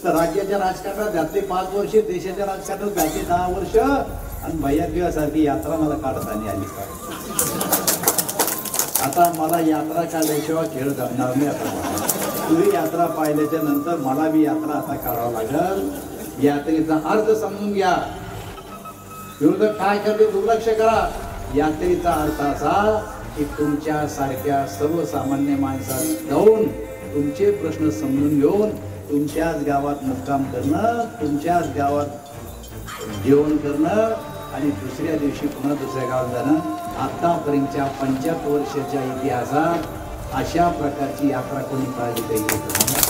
तर राज्याच्या राजकारणात त्यातले 5 वर्ष, देशाच्या राजकारणात त्यातले 10 वर्ष, आणि भैयासारखी यात्रा मला काढताना आली. आता मला यात्रा काढल्याशिवाय खेळ जमणार नाही. आता तुम्ही यात्रा पाहिल्याच्या नंतर मला बी यात्रा आता काढावं लागेल. यात्रेचा अर्थ समजून घ्या. विरोधक काय करते दुर्लक्ष करा. यात्रेचा अर्थ असा की तुमच्या सारख्या सर्वसामान्य माणसात जाऊन तुमचे प्रश्न समजून घेऊन तुमच्याच गावात मुक्काम करणं, तुमच्याच गावात जेवण करणं आणि दुसऱ्या दिवशी पुन्हा दुसऱ्या गावात जाणं. आतापर्यंतच्या 75 वर्षाच्या इतिहासात अशा प्रकारची यात्रा कोणी काढली काही.